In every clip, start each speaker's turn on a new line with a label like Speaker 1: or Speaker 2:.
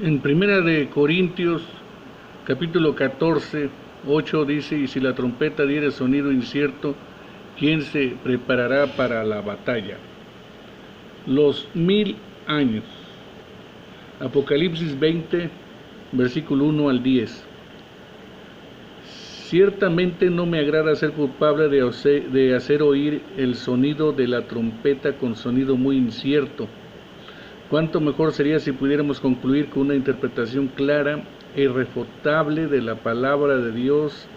Speaker 1: En Primera de Corintios, capítulo 14, 8 dice: y si la trompeta diere sonido incierto, ¿quién se preparará para la batalla? Los 1000 años. Apocalipsis 20, versículo 1 al 10. Ciertamente no me agrada ser culpable de hacer oír el sonido de la trompeta con sonido muy incierto. Cuánto mejor sería si pudiéramos concluir con una interpretación clara e irrefutable de la palabra de Dios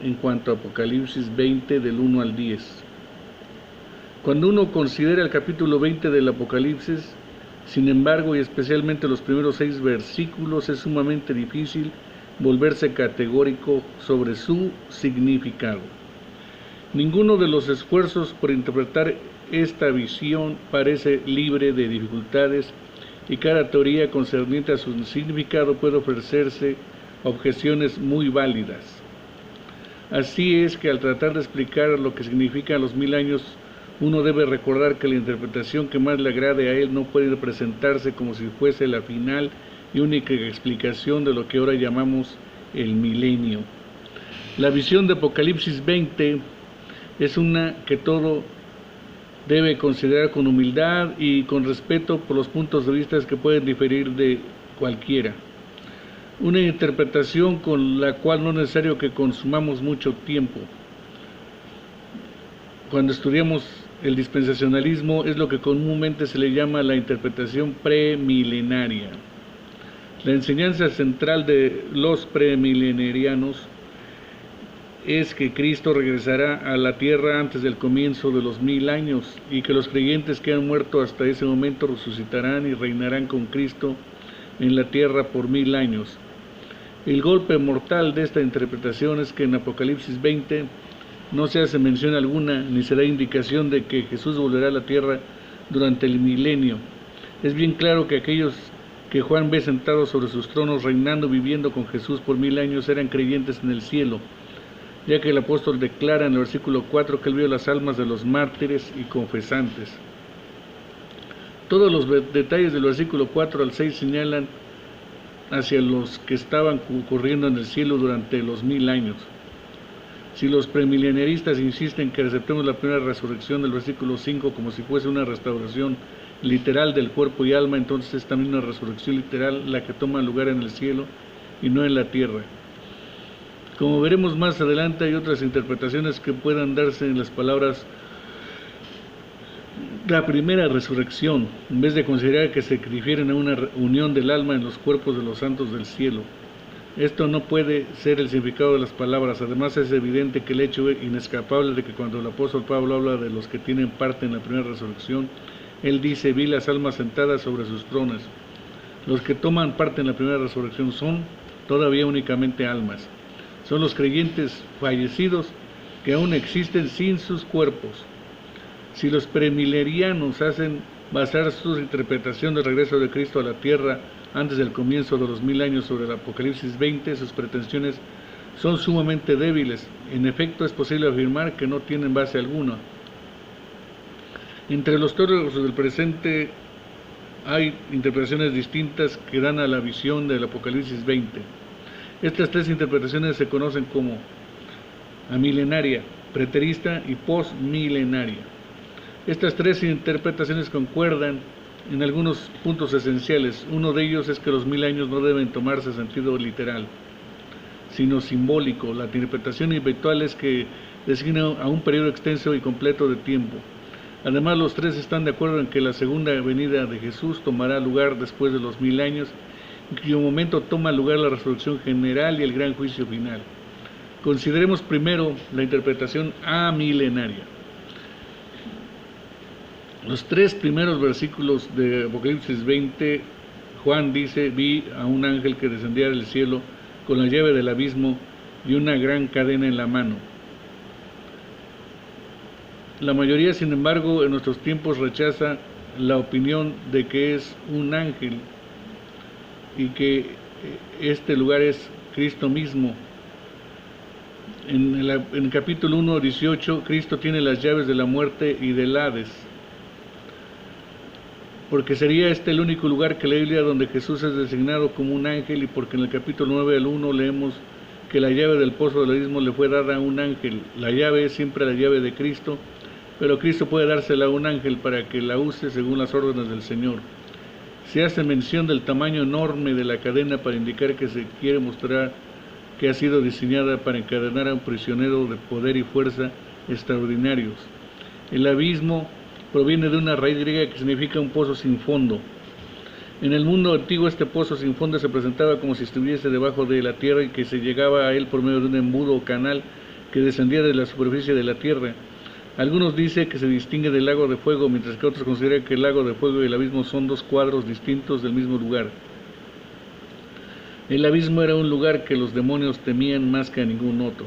Speaker 1: en cuanto a Apocalipsis 20 del 1 al 10. Cuando uno considera el capítulo 20 del Apocalipsis, sin embargo, y especialmente los primeros 6 versículos, es sumamente difícil volverse categórico sobre su significado. Ninguno de los esfuerzos por interpretar esta visión parece libre de dificultades, y cada teoría concerniente a su significado puede ofrecerse objeciones muy válidas. Así es que al tratar de explicar lo que significan los 1000 años, uno debe recordar que la interpretación que más le agrade a él no puede presentarse como si fuese la final y única explicación de lo que ahora llamamos el milenio. La visión de Apocalipsis 20 es una que todo debe considerar con humildad y con respeto por los puntos de vista que pueden diferir de cualquiera. Una interpretación con la cual no es necesario que consumamos mucho tiempo. Cuando estudiamos el dispensacionalismo es lo que comúnmente se le llama la interpretación premilenaria. La enseñanza central de los premilenarianos es que Cristo regresará a la tierra antes del comienzo de los 1000 años y que los creyentes que han muerto hasta ese momento resucitarán y reinarán con Cristo en la tierra por 1000 años. El golpe mortal de esta interpretación es que en Apocalipsis 20 no se hace mención alguna ni se da indicación de que Jesús volverá a la tierra durante el milenio. Es bien claro que aquellos que Juan ve sentados sobre sus tronos reinando, viviendo con Jesús por 1000 años, eran creyentes en el cielo, ya que el apóstol declara en el versículo 4 que él vio las almas de los mártires y confesantes. Todos los detalles del versículo 4 al 6 señalan hacia los que estaban ocurriendo en el cielo durante los 1000 años. Si los premilenaristas insisten que aceptemos la primera resurrección del versículo 5 como si fuese una restauración literal del cuerpo y alma, entonces es también una resurrección literal la que toma lugar en el cielo y no en la tierra. Como veremos más adelante, hay otras interpretaciones que puedan darse en las palabras la primera resurrección, en vez de considerar que se refieren a una unión del alma en los cuerpos de los santos del cielo. Esto no puede ser el significado de las palabras. Además, es evidente que el hecho inescapable de que cuando el apóstol Pablo habla de los que tienen parte en la primera resurrección, él dice: vi las almas sentadas sobre sus tronos. Los que toman parte en la primera resurrección son todavía únicamente almas. Son los creyentes fallecidos que aún existen sin sus cuerpos. Si los premilenianos hacen basar su interpretación del regreso de Cristo a la tierra antes del comienzo de los 1000 años sobre el Apocalipsis 20, sus pretensiones son sumamente débiles. En efecto, es posible afirmar que no tienen base alguna. Entre los teólogos del presente hay interpretaciones distintas que dan a la visión del Apocalipsis 20. Estas 3 interpretaciones se conocen como amilenaria, preterista y postmilenaria. Estas 3 interpretaciones concuerdan en algunos puntos esenciales. Uno de ellos es que los 1000 años no deben tomarse en sentido literal, sino simbólico. La interpretación habitual es que designa a un periodo extenso y completo de tiempo. Además, los 3 están de acuerdo en que la segunda venida de Jesús tomará lugar después de los 1000 años, en cuyo momento toma lugar la resurrección general y el gran juicio final. Consideremos primero la interpretación amilenaria. Los 3 primeros versículos de Apocalipsis 20, Juan dice: vi a un ángel que descendía del cielo con la llave del abismo y una gran cadena en la mano. La mayoría, sin embargo, en nuestros tiempos rechaza la opinión de que es un ángel y que este lugar es Cristo mismo. En el capítulo 1, 18, Cristo tiene las llaves de la muerte y del Hades. porque sería este el único lugar que la Biblia donde Jesús es designado como un ángel, y porque en el capítulo 9 al 1 leemos que la llave del pozo del abismo le fue dada a un ángel. La llave es siempre la llave de Cristo, pero Cristo puede dársela a un ángel para que la use según las órdenes del Señor. Se hace mención del tamaño enorme de la cadena para indicar que se quiere mostrar que ha sido diseñada para encadenar a un prisionero de poder y fuerza extraordinarios. El abismo proviene de una raíz griega que significa un pozo sin fondo. En el mundo antiguo este pozo sin fondo se presentaba como si estuviese debajo de la tierra y que se llegaba a él por medio de un embudo o canal que descendía de la superficie de la tierra. Algunos dicen que se distingue del lago de fuego, mientras que otros consideran que el lago de fuego y el abismo son dos cuadros distintos del mismo lugar. El abismo era un lugar que los demonios temían más que a ningún otro.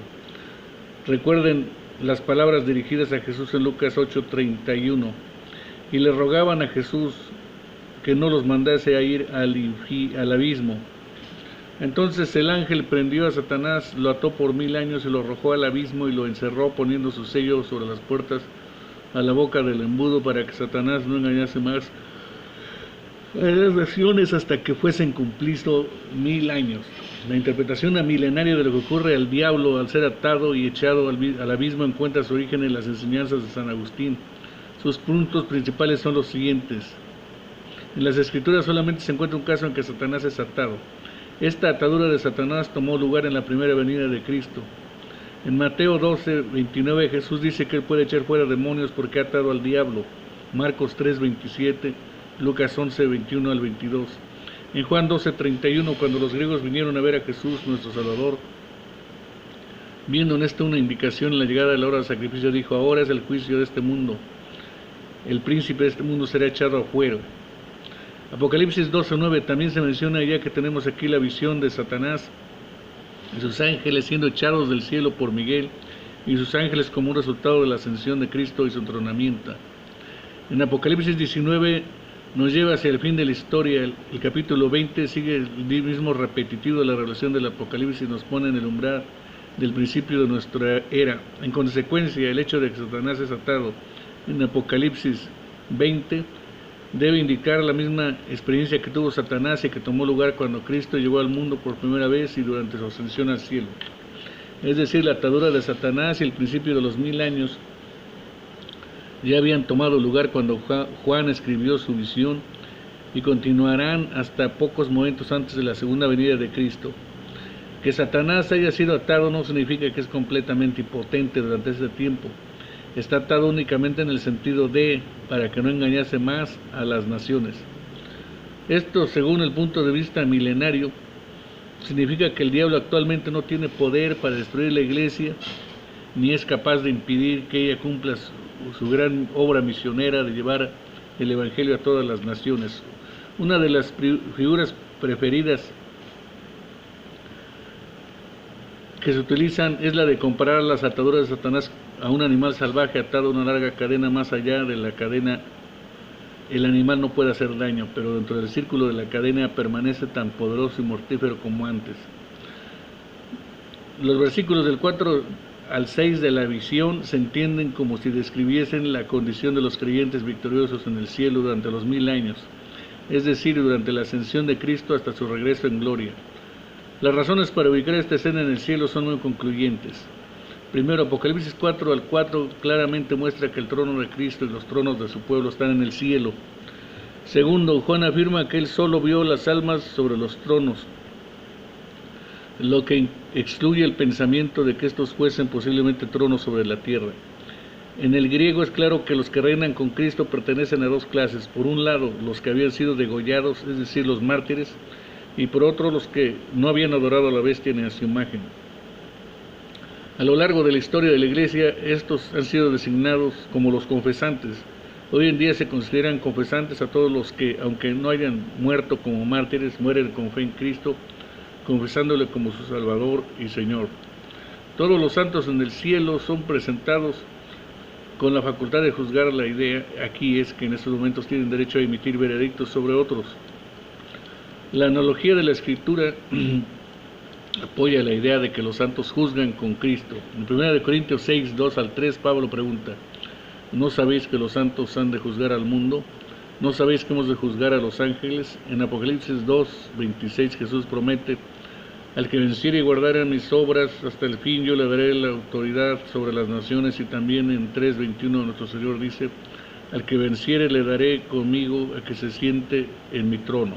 Speaker 1: Recuerden las palabras dirigidas a Jesús en Lucas 8:31, y le rogaban a Jesús que no los mandase a ir al abismo. Entonces el ángel prendió a Satanás, lo ató por 1000 años y lo arrojó al abismo y lo encerró poniendo su sello sobre las puertas a la boca del embudo para que Satanás no engañase más a las naciones hasta que fuesen cumplidos 1000 años. La interpretación milenaria de lo que ocurre al diablo al ser atado y echado al abismo encuentra su origen en las enseñanzas de San Agustín. Sus puntos principales son los siguientes. En las Escrituras solamente se encuentra un caso en que Satanás es atado. Esta atadura de Satanás tomó lugar en la primera venida de Cristo. En Mateo 12:29 Jesús dice que él puede echar fuera demonios porque ha atado al diablo. Marcos 3:27, Lucas 11:21 al 22. En Juan 12:31, cuando los griegos vinieron a ver a Jesús, nuestro Salvador, viendo en esto una indicación en la llegada de la hora del sacrificio, dijo: ahora es el juicio de este mundo. El príncipe de este mundo será echado afuera. Apocalipsis 12:9 también se menciona ya que tenemos aquí la visión de Satanás y sus ángeles siendo echados del cielo por Miguel y sus ángeles como un resultado de la ascensión de Cristo y su entronamiento. En Apocalipsis 19 nos lleva hacia el fin de la historia. El capítulo 20 sigue el mismo repetitivo de la revelación del Apocalipsis y nos pone en el umbral del principio de nuestra era. En consecuencia, el hecho de que Satanás es atado en Apocalipsis 20 debe indicar la misma experiencia que tuvo Satanás y que tomó lugar cuando Cristo llegó al mundo por primera vez y durante su ascensión al cielo. Es decir, la atadura de Satanás y el principio de los 1000 años ya habían tomado lugar cuando Juan escribió su visión y continuarán hasta pocos momentos antes de la segunda venida de Cristo. Que Satanás haya sido atado no significa que es completamente impotente durante ese tiempo. Está atado únicamente en el sentido de para que no engañase más a las naciones. Esto, según el punto de vista milenario, significa que el diablo actualmente no tiene poder para destruir la iglesia, ni es capaz de impedir que ella cumpla su gran obra misionera de llevar el evangelio a todas las naciones. Una de las figuras preferidas que se utilizan es la de comparar las ataduras de Satanás a un animal salvaje atado a una larga cadena. Más allá de la cadena, el animal no puede hacer daño, pero dentro del círculo de la cadena permanece tan poderoso y mortífero como antes. Los versículos del 4 al 6 de la visión se entienden como si describiesen la condición de los creyentes victoriosos en el cielo durante los 1000 años, es decir, durante la ascensión de Cristo hasta su regreso en gloria. Las razones para ubicar esta escena en el cielo son muy concluyentes. Primero, Apocalipsis 4 al 4 claramente muestra que el trono de Cristo y los tronos de su pueblo están en el cielo. Segundo, Juan afirma que él solo vio las almas sobre los tronos, lo que excluye el pensamiento de que estos fuesen posiblemente tronos sobre la tierra. En el griego es claro que los que reinan con Cristo pertenecen a dos clases: por un lado los que habían sido degollados, es decir, los mártires, y por otro los que no habían adorado a la bestia ni a su imagen. A lo largo de la historia de la Iglesia, estos han sido designados como los confesantes. Hoy en día se consideran confesantes a todos los que, aunque no hayan muerto como mártires, mueren con fe en Cristo, confesándole como su Salvador y Señor. Todos los santos en el cielo son presentados con la facultad de juzgar. La idea aquí es que en estos momentos tienen derecho a emitir veredictos sobre otros. La analogía de la Escritura apoya la idea de que los santos juzgan con Cristo. En 1 Corintios 6, 2 al 3, Pablo pregunta: ¿no sabéis que los santos han de juzgar al mundo? ¿No sabéis que hemos de juzgar a los ángeles? En Apocalipsis 2:26 Jesús promete: al que venciere y guardare mis obras hasta el fin, yo le daré la autoridad sobre las naciones. Y también en 3:21 nuestro Señor dice: al que venciere le daré conmigo a que se siente en mi trono.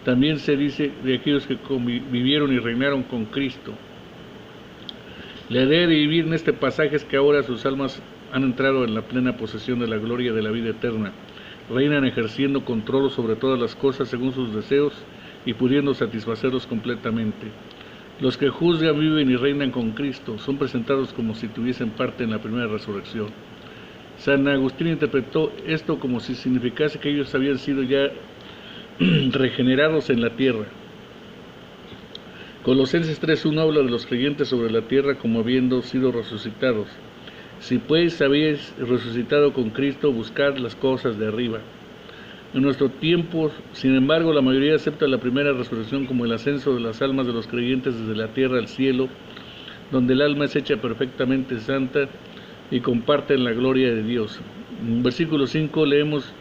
Speaker 1: También se dice de aquellos que vivieron y reinaron con Cristo. La idea de vivir en este pasaje es que ahora sus almas han entrado en la plena posesión de la gloria de la vida eterna. Reinan ejerciendo control sobre todas las cosas según sus deseos y pudiendo satisfacerlos completamente. Los que juzgan, viven y reinan con Cristo son presentados como si tuviesen parte en la primera resurrección. San Agustín interpretó esto como si significase que ellos habían sido ya regenerados en la tierra. Colosenses 3:1 habla de los creyentes sobre la tierra como habiendo sido resucitados. Si pues habéis resucitado con Cristo, buscad las cosas de arriba. En nuestro tiempo, sin embargo, la mayoría acepta la primera resurrección como el ascenso de las almas de los creyentes desde la tierra al cielo, donde el alma es hecha perfectamente santa y comparte en la gloria de Dios. En versículo 5 leemos: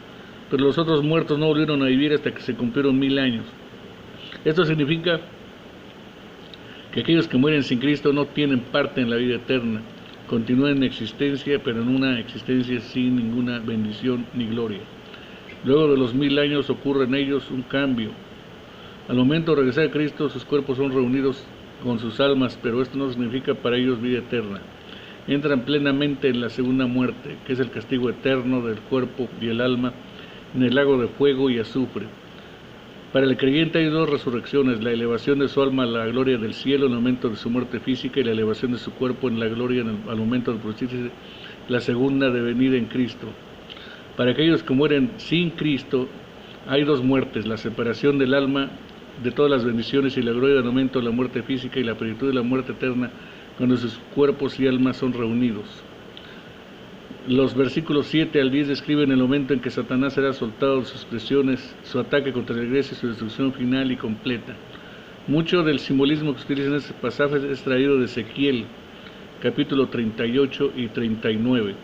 Speaker 1: pero los otros muertos no volvieron a vivir hasta que se cumplieron 1000 años. Esto significa que aquellos que mueren sin Cristo no tienen parte en la vida eterna, continúan en existencia, pero en una existencia sin ninguna bendición ni gloria. Luego de los 1000 años ocurre en ellos un cambio. Al momento de regresar a Cristo, sus cuerpos son reunidos con sus almas, pero esto no significa para ellos vida eterna. Entran plenamente en la segunda muerte, que es el castigo eterno del cuerpo y el alma, en el lago de fuego y azufre. Para el creyente hay dos resurrecciones: la elevación de su alma a la gloria del cielo en el momento de su muerte física, y la elevación de su cuerpo en la gloria al momento de producirse la segunda de venida en Cristo. Para aquellos que mueren sin Cristo, hay dos muertes: la separación del alma de todas las bendiciones y la gloria del momento de la muerte física, y la plenitud de la muerte eterna, cuando sus cuerpos y almas son reunidos. Los versículos 7 al 10 describen el momento en que Satanás será soltado de sus prisiones, su ataque contra la iglesia y su destrucción final y completa. Mucho del simbolismo que se utiliza en este pasaje es traído de Ezequiel, capítulo 38 y 39.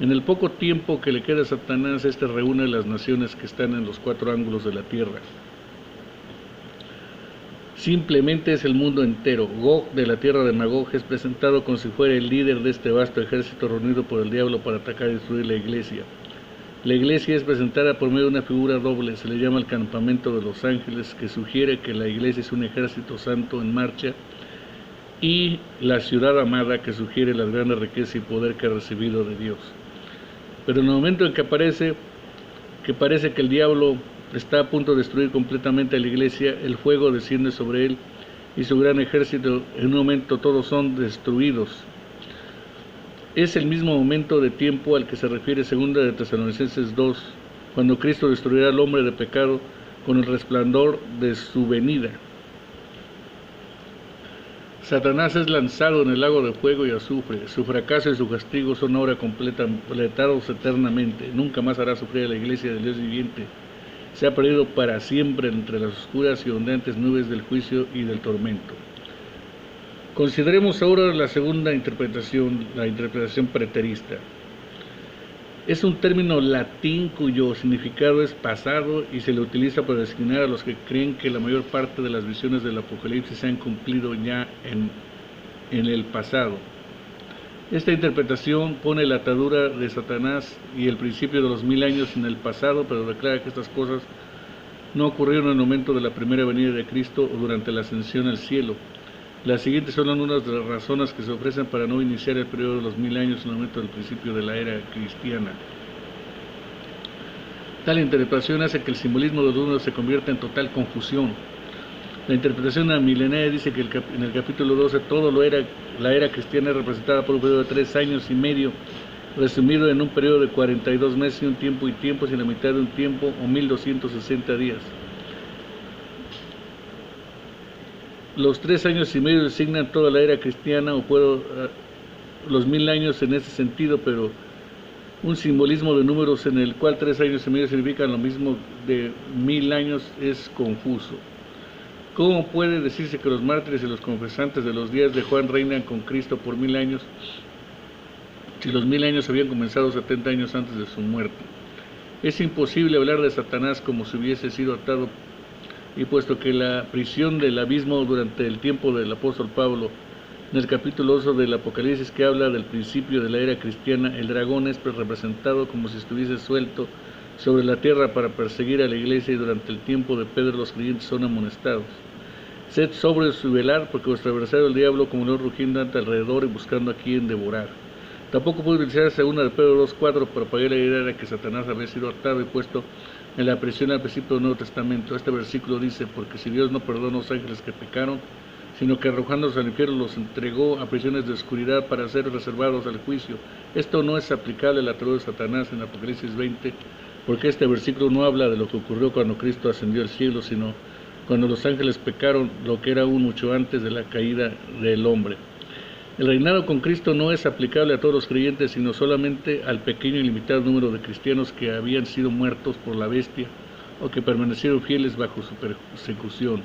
Speaker 1: En el poco tiempo que le queda a Satanás, este reúne las naciones que están en los 4 ángulos de la tierra. Simplemente es el mundo entero. Gog, de la tierra de Magog, es presentado como si fuera el líder de este vasto ejército reunido por el diablo para atacar y destruir la iglesia. La iglesia es presentada por medio de una figura doble, se le llama el campamento de los ángeles, que sugiere que la iglesia es un ejército santo en marcha, y la ciudad amada, que sugiere las grandes riquezas y poder que ha recibido de Dios. Pero en el momento en que parece que el diablo está a punto de destruir completamente a la iglesia, el fuego desciende sobre él y su gran ejército. En un momento todos son destruidos. Es el mismo momento de tiempo al que se refiere 2 de Tesalonicenses 2, cuando Cristo destruirá al hombre de pecado con el resplandor de su venida. Satanás es lanzado en el lago de fuego y azufre. Su fracaso y su castigo son ahora completados eternamente. Nunca más hará sufrir a la iglesia del Dios viviente. Se ha perdido para siempre entre las oscuras y ondeantes nubes del juicio y del tormento. Consideremos ahora la segunda interpretación, la interpretación preterista. Es un término latín cuyo significado es pasado y se le utiliza para designar a los que creen que la mayor parte de las visiones del Apocalipsis se han cumplido ya en el pasado. Esta interpretación pone la atadura de Satanás y el principio de los 1000 años en el pasado, pero declara que estas cosas no ocurrieron en el momento de la primera venida de Cristo o durante la ascensión al cielo. Las siguientes son algunas de las razones que se ofrecen para no iniciar el periodo de los 1000 años en el momento del principio de la era cristiana. Tal interpretación hace que el simbolismo de los números se convierta en total confusión. La interpretación milenaria dice que en el capítulo 12 la era cristiana es representada por un periodo de 3 años y medio, resumido en un periodo de 42 meses y un tiempo y tiempos y la mitad de un tiempo, o 1260 días. Los 3 años y medio designan toda la era cristiana, los 1000 años en ese sentido, pero un simbolismo de números en el cual 3 años y medio significan lo mismo de 1000 años es confuso. ¿Cómo puede decirse que los mártires y los confesantes de los días de Juan reinan con Cristo por 1000 años si los 1000 años habían comenzado 70 años antes de su muerte? Es imposible hablar de Satanás como si hubiese sido atado, y puesto que la prisión del abismo durante el tiempo del apóstol Pablo, en el capítulo 8 del Apocalipsis, que habla del principio de la era cristiana, el dragón es representado como si estuviese suelto sobre la tierra para perseguir a la iglesia, y durante el tiempo de Pedro los creyentes son amonestados. Sed sobrios y velar, porque vuestro adversario el diablo, como león rugiente, anda alrededor y buscando a quien devorar. Tampoco puede utilizarse una de Pedro 2:4 para pagar la idea de que Satanás había sido atado y puesto en la prisión al principio del Nuevo Testamento. Este versículo dice: porque si Dios no perdonó a los ángeles que pecaron, sino que arrojándolos al infierno los entregó a prisiones de oscuridad para ser reservados al juicio. Esto no es aplicable a la atadura de Satanás en Apocalipsis 20, porque este versículo no habla de lo que ocurrió cuando Cristo ascendió al cielo, sino cuando los ángeles pecaron, lo que era aún mucho antes de la caída del hombre. El reinado con Cristo no es aplicable a todos los creyentes, sino solamente al pequeño y limitado número de cristianos que habían sido muertos por la bestia o que permanecieron fieles bajo su persecución.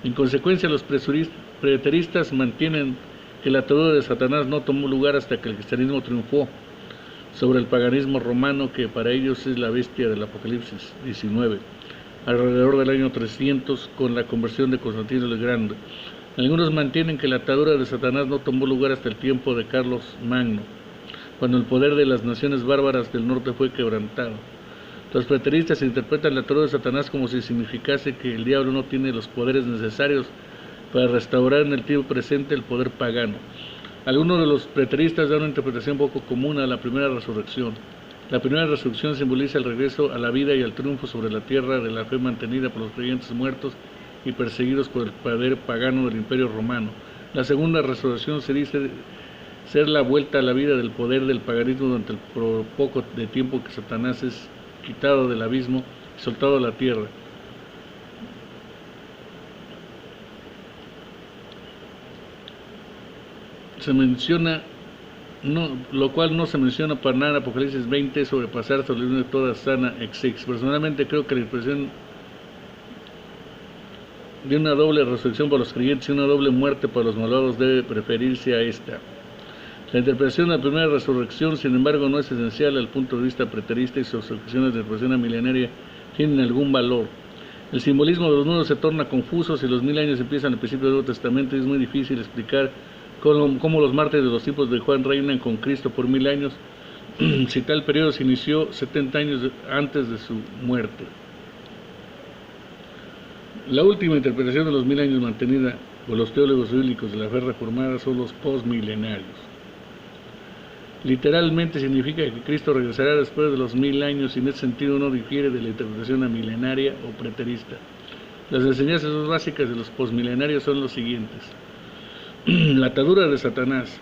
Speaker 1: En consecuencia, los preteristas mantienen que la atadura de Satanás no tomó lugar hasta que el cristianismo triunfó sobre el paganismo romano, que para ellos es la bestia del Apocalipsis 19, alrededor del año 300, con la conversión de Constantino el Grande. Algunos mantienen que la atadura de Satanás no tomó lugar hasta el tiempo de Carlos Magno, cuando el poder de las naciones bárbaras del norte fue quebrantado. Los preteristas interpretan la atadura de Satanás como si significase que el diablo no tiene los poderes necesarios para restaurar en el tiempo presente el poder pagano. Algunos de los preteristas dan una interpretación poco común a la primera resurrección. La primera resurrección simboliza el regreso a la vida y al triunfo sobre la tierra de la fe mantenida por los creyentes muertos y perseguidos por el poder pagano del Imperio Romano. La segunda resurrección se dice ser la vuelta a la vida del poder del paganismo durante el poco de tiempo que Satanás es quitado del abismo y soltado a la tierra. Se menciona, lo cual no se menciona para nada en Apocalipsis 20, sobrepasar sobre una toda sana ex. Personalmente creo que la expresión de una doble resurrección para los creyentes y una doble muerte para los malvados debe preferirse a esta. La interpretación de la primera resurrección, sin embargo, no es esencial al punto de vista preterista, y sus objeciones de interpretación milenaria tienen algún valor. El simbolismo de los números se torna confuso si los 1000 años empiezan al principio del Nuevo Testamento, y es muy difícil explicar cómo los mártires de los tiempos de Juan reinan con Cristo por 1000 años, si tal periodo se inició 70 años antes de su muerte. La última interpretación de los 1000 años mantenida por los teólogos bíblicos de la fe reformada son los postmilenarios. Literalmente significa que Cristo regresará después de los 1000 años, y en ese sentido no difiere de la interpretación milenaria o preterista. Las enseñanzas más básicas de los postmilenarios son los siguientes: la atadura de Satanás,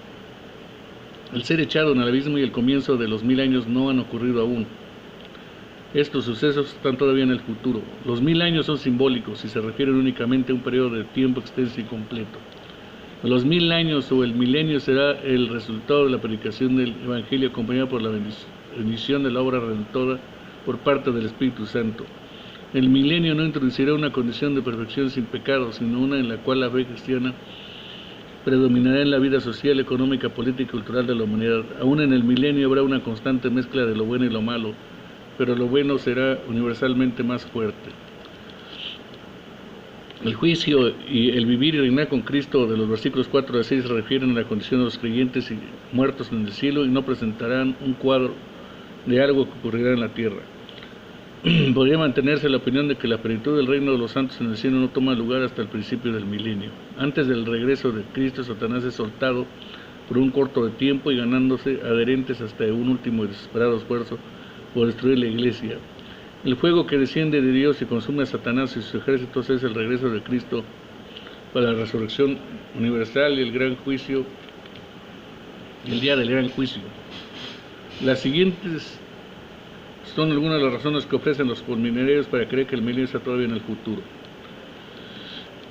Speaker 1: el ser echado en el abismo y el comienzo de los 1000 años no han ocurrido aún. Estos sucesos están todavía en el futuro. Los 1000 años son simbólicos y se refieren únicamente a un periodo de tiempo extenso y completo. Los 1000 años o el milenio será el resultado de la predicación del Evangelio, acompañado por la bendición de la obra redentora por parte del Espíritu Santo. El milenio no introducirá una condición de perfección sin pecado, sino una en la cual la fe cristiana predominará en la vida social, económica, política y cultural de la humanidad. Aún en el milenio habrá una constante mezcla de lo bueno y lo malo, pero lo bueno será universalmente más fuerte. El juicio y el vivir y reinar con Cristo de los versículos 4 a 6 se refieren a la condición de los creyentes y muertos en el cielo, y no presentarán un cuadro de algo que ocurrirá en la tierra. Podría mantenerse la opinión de que la plenitud del reino de los santos en el cielo no toma lugar hasta el principio del milenio. Antes del regreso de Cristo, Satanás es soltado por un corto de tiempo y ganándose adherentes hasta un último y desesperado esfuerzo por destruir la iglesia. El fuego que desciende de Dios y consume a Satanás y sus ejércitos es el regreso de Cristo para la resurrección universal y el gran juicio, el día del gran juicio. Las siguientes son algunas de las razones que ofrecen los postmilenarios para creer que el milenio está todavía en el futuro.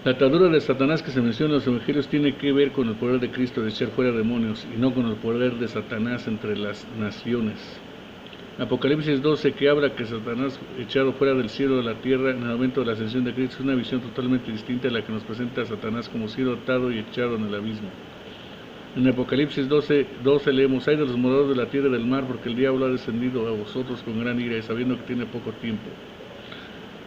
Speaker 1: La atadura de Satanás que se menciona en los evangelios tiene que ver con el poder de Cristo de echar fuera demonios, y no con el poder de Satanás entre las naciones. Apocalipsis 12, que habla que Satanás echado fuera del cielo de la tierra en el momento de la ascensión de Cristo, es una visión totalmente distinta a la que nos presenta a Satanás como sido atado y echado en el abismo. En Apocalipsis 12 leemos: hay de los moradores de la tierra y del mar, porque el diablo ha descendido a vosotros con gran ira, y sabiendo que tiene poco tiempo.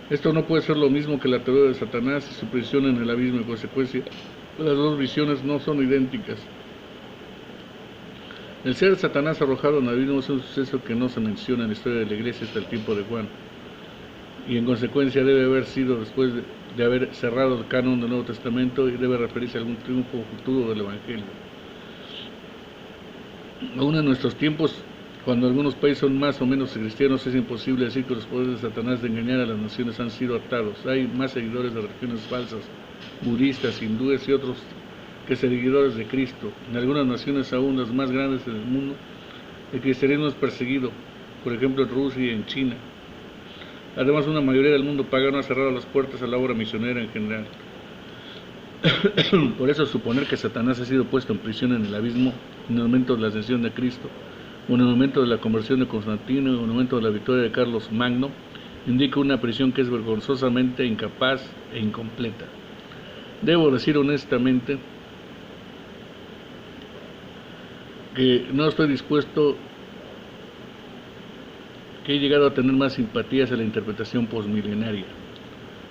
Speaker 1: Esto no puede ser lo mismo que la teoría de Satanás y su prisión en el abismo. En consecuencia, las dos visiones no son idénticas. El ser Satanás arrojado en el abismo es un suceso que no se menciona en la historia de la iglesia hasta el tiempo de Juan, y en consecuencia debe haber sido después de haber cerrado el canon del Nuevo Testamento, y debe referirse a algún triunfo futuro del Evangelio. Aún en nuestros tiempos, cuando algunos países son más o menos cristianos, es imposible decir que los poderes de Satanás de engañar a las naciones han sido atados. Hay más seguidores de religiones falsas, budistas, hindúes y otros, que seguidores de Cristo. En algunas naciones, aún las más grandes del mundo, el cristianismo es perseguido, por ejemplo en Rusia y en China. Además, una mayoría del mundo pagano ha cerrado las puertas a la obra misionera en general. Por eso, suponer que Satanás ha sido puesto en prisión en el abismo en el momento de la ascensión de Cristo, o en el momento de la conversión de Constantino, o en el momento de la victoria de Carlos Magno, indica una prisión que es vergonzosamente incapaz e incompleta. Debo decir honestamente que no estoy dispuesto, que he llegado a tener más simpatías a la interpretación posmilenaria.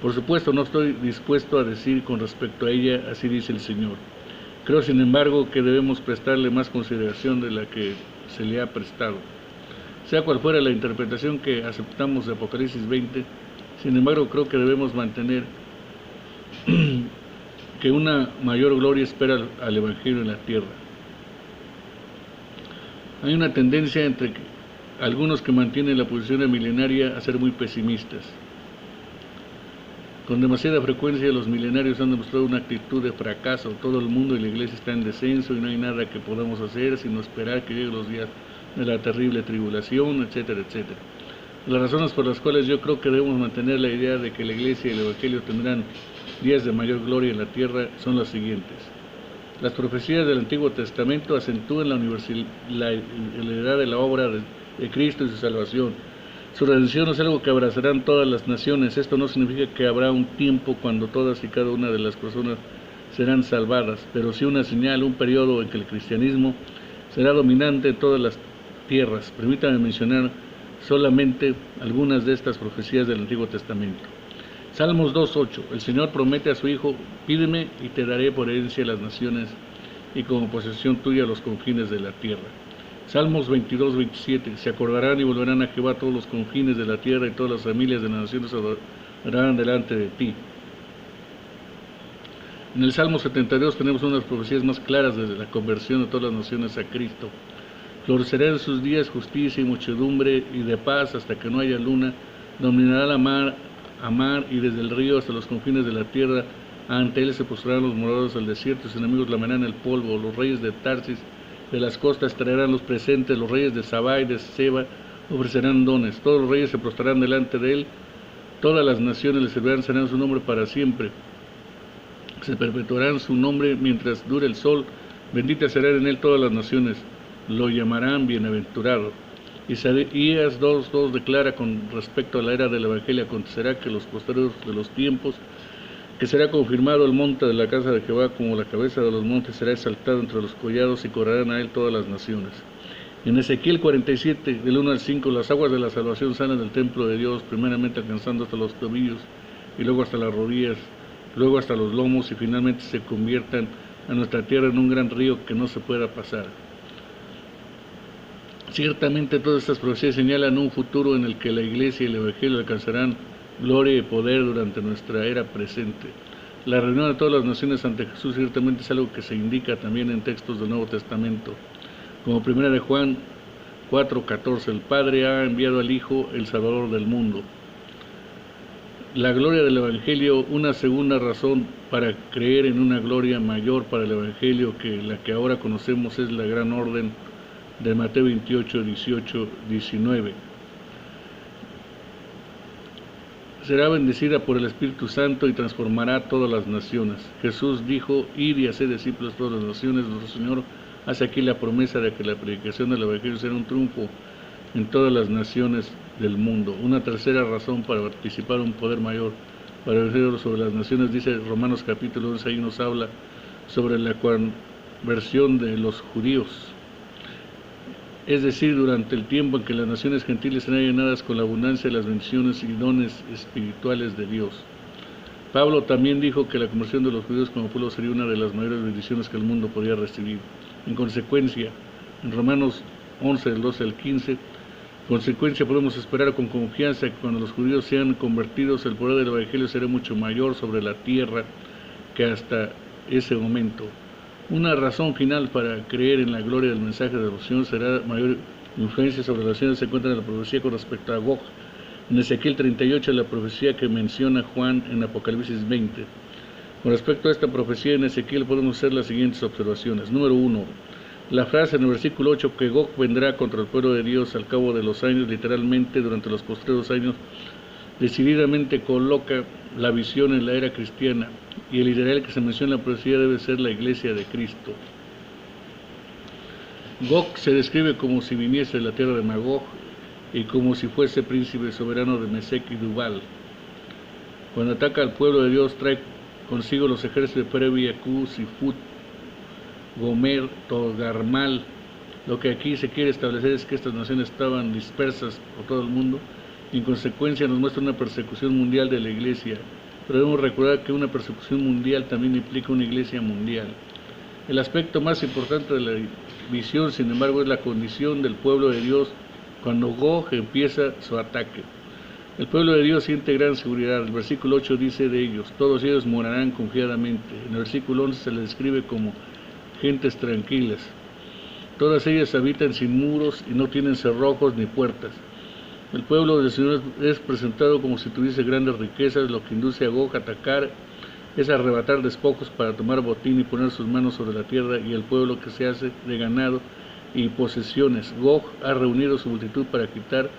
Speaker 1: Por supuesto, no estoy dispuesto a decir con respecto a ella: así dice el Señor. Creo, sin embargo, que debemos prestarle más consideración de la que se le ha prestado. Sea cual fuera la interpretación que aceptamos de Apocalipsis 20, sin embargo, creo que debemos mantener que una mayor gloria espera al Evangelio en la tierra. Hay una tendencia entre algunos que mantienen la posición milenaria a ser muy pesimistas. Con demasiada frecuencia los milenarios han demostrado una actitud de fracaso. Todo el mundo y la iglesia está en descenso y no hay nada que podamos hacer sino esperar que lleguen los días de la terrible tribulación, etcétera, etcétera. Las razones por las cuales yo creo que debemos mantener la idea de que la iglesia y el evangelio tendrán días de mayor gloria en la tierra son las siguientes. Las profecías del Antiguo Testamento acentúan la universalidad de la obra de Cristo y su salvación. Su redención es algo que abrazarán todas las naciones. Esto no significa que habrá un tiempo cuando todas y cada una de las personas serán salvadas, pero sí una señal, un periodo en que el cristianismo será dominante en todas las tierras. Permítanme mencionar solamente algunas de estas profecías del Antiguo Testamento. Salmos 2:8. El Señor promete a su Hijo: pídeme y te daré por herencia las naciones y como posesión tuya los confines de la tierra. Salmos 22:27. Se acordarán y volverán a Jehová todos los confines de la tierra, y todas las familias de las naciones adorarán delante de ti. En el Salmo 72 tenemos unas profecías más claras desde la conversión de todas las naciones a Cristo. Florecerá en sus días justicia y muchedumbre y de paz hasta que no haya luna. Dominará la mar a mar y desde el río hasta los confines de la tierra. Ante él se postrarán los moradores del desierto, sus enemigos lamerán el polvo. Los reyes de Tarsis de las costas traerán los presentes, los reyes de Sabá y de Seba ofrecerán dones. Todos los reyes se prostrarán delante de él, todas las naciones le servirán, serán su nombre para siempre. Se perpetuarán su nombre mientras dure el sol, benditas serán en él todas las naciones, lo llamarán bienaventurado. Isaías 2:2 declara con respecto a la era del Evangelio: acontecerá que los posteriores de los tiempos, que será confirmado el monte de la casa de Jehová como la cabeza de los montes, será exaltado entre los collados y correrán a él todas las naciones. En Ezequiel 47, del 1 al 5, las aguas de la salvación salen del templo de Dios, primeramente alcanzando hasta los tobillos, y luego hasta las rodillas, luego hasta los lomos, y finalmente se conviertan a nuestra tierra en un gran río que no se pueda pasar. Ciertamente todas estas profecías señalan un futuro en el que la iglesia y el evangelio alcanzarán gloria y poder durante nuestra era presente. La reunión de todas las naciones ante Jesús ciertamente es algo que se indica también en textos del Nuevo Testamento, como 1 de Juan 4:14, el Padre ha enviado al Hijo, el Salvador del mundo. La gloria del Evangelio, una segunda razón para creer en una gloria mayor para el Evangelio que la que ahora conocemos, es la gran orden de Mateo 28, 18, 19. Será bendecida por el Espíritu Santo y transformará todas las naciones. Jesús dijo: id y haced discípulos de todas las naciones. Nuestro Señor hace aquí la promesa de que la predicación del Evangelio será un triunfo en todas las naciones del mundo. Una tercera razón para participar un poder mayor para el Evangelio sobre las naciones, dice Romanos capítulo 11, ahí nos habla sobre la versión de los judíos, es decir, durante el tiempo en que las naciones gentiles serán llenadas con la abundancia de las bendiciones y dones espirituales de Dios. Pablo también dijo que la conversión de los judíos como pueblo sería una de las mayores bendiciones que el mundo podía recibir. En consecuencia, en Romanos 11, del 12 al 15, consecuencia podemos esperar con confianza que cuando los judíos sean convertidos, el poder del Evangelio será mucho mayor sobre la tierra que hasta ese momento. Una razón final para creer en la gloria del mensaje de adopción será mayor influencia sobre las naciones. Se encuentra en la profecía con respecto a Gog, en Ezequiel 38, la profecía que menciona Juan en Apocalipsis 20. Con respecto a esta profecía en Ezequiel podemos hacer las siguientes observaciones. Número 1. La frase en el versículo 8 que Gog vendrá contra el pueblo de Dios al cabo de los años, literalmente durante los postreros años, decididamente coloca la visión en la era cristiana, y el Israel que se menciona en la profecía debe ser la iglesia de Cristo. Gog se describe como si viniese de la tierra de Magog y como si fuese príncipe soberano de Mesec y Dubal. Cuando ataca al pueblo de Dios, trae consigo los ejércitos de Previa, Cus, Sifut, Gomer, Togarmal. Lo que aquí se quiere establecer es que estas naciones estaban dispersas por todo el mundo y en consecuencia nos muestra una persecución mundial de la iglesia. Pero debemos recordar que una persecución mundial también implica una iglesia mundial. El aspecto más importante de la visión, sin embargo, es la condición del pueblo de Dios cuando Gog empieza su ataque. El pueblo de Dios siente gran seguridad. El versículo 8 dice de ellos: todos ellos morarán confiadamente. En el versículo 11 se les describe como gentes tranquilas. Todas ellas habitan sin muros y no tienen cerrojos ni puertas. El pueblo del Señor es presentado como si tuviese grandes riquezas. Lo que induce a Gog a atacar es arrebatar despojos para tomar botín y poner sus manos sobre la tierra y el pueblo que se hace de ganado y posesiones. Gog ha reunido su multitud para quitar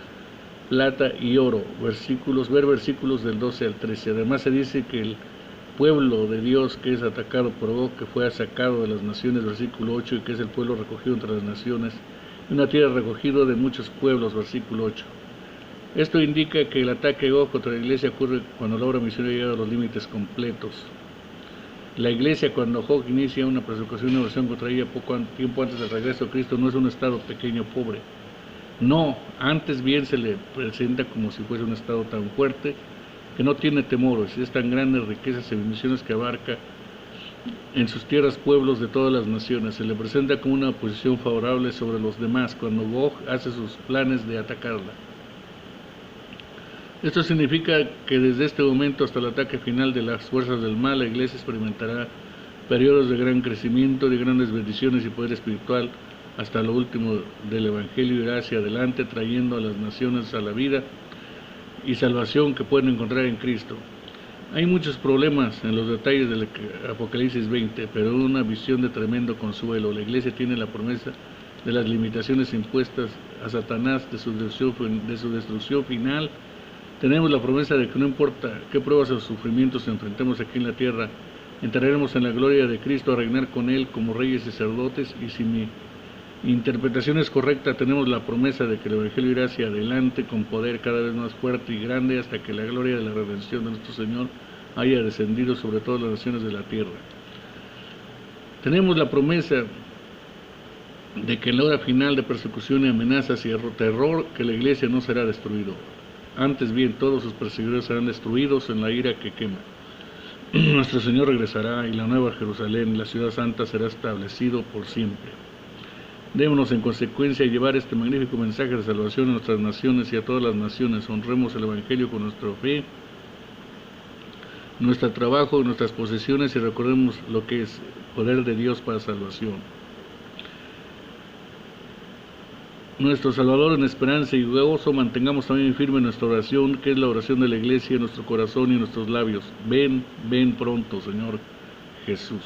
Speaker 1: plata y oro. Ver versículos del 12 al 13. Además se dice que el pueblo de Dios que es atacado por Gog, que fue sacado de las naciones, versículo 8, y que es el pueblo recogido entre las naciones, una tierra recogida de muchos pueblos, versículo 8. Esto indica que el ataque de Gog contra la iglesia ocurre cuando la obra misionera llega a los límites completos. La iglesia, cuando Gog inicia una persecución y una versión contra ella poco tiempo antes del regreso de Cristo, no es un estado pequeño, pobre. No, antes bien se le presenta como si fuese un estado tan fuerte que no tiene temores, es tan grandes riquezas y bendiciones que abarca en sus tierras pueblos de todas las naciones. Se le presenta como una posición favorable sobre los demás cuando Gog hace sus planes de atacarla. Esto significa que desde este momento hasta el ataque final de las fuerzas del mal, la iglesia experimentará periodos de gran crecimiento, de grandes bendiciones y poder espiritual, hasta lo último del Evangelio irá hacia adelante, trayendo a las naciones a la vida y salvación que pueden encontrar en Cristo. Hay muchos problemas en los detalles del Apocalipsis 20, pero una visión de tremendo consuelo. La iglesia tiene la promesa de las limitaciones impuestas a Satanás, de su destrucción final. Tenemos la promesa de que no importa qué pruebas o sufrimientos enfrentemos aquí en la tierra, entraremos en la gloria de Cristo a reinar con Él como reyes y sacerdotes, y si mi interpretación es correcta, tenemos la promesa de que el Evangelio irá hacia adelante con poder cada vez más fuerte y grande hasta que la gloria de la redención de nuestro Señor haya descendido sobre todas las naciones de la tierra. Tenemos la promesa de que en la hora final de persecución y amenazas y terror, que la iglesia no será destruida. Antes bien, todos sus perseguidores serán destruidos en la ira que quema. Nuestro Señor regresará y la nueva Jerusalén, la ciudad santa, será establecido por siempre. Debemos en consecuencia llevar este magnífico mensaje de salvación a nuestras naciones y a todas las naciones. Honremos el Evangelio con nuestra fe, nuestro trabajo, nuestras posesiones, y recordemos lo que es poder de Dios para salvación. Nuestro Salvador, en esperanza y gozo, mantengamos también firme nuestra oración, que es la oración de la iglesia en nuestro corazón y en nuestros labios. Ven, ven pronto, Señor Jesús.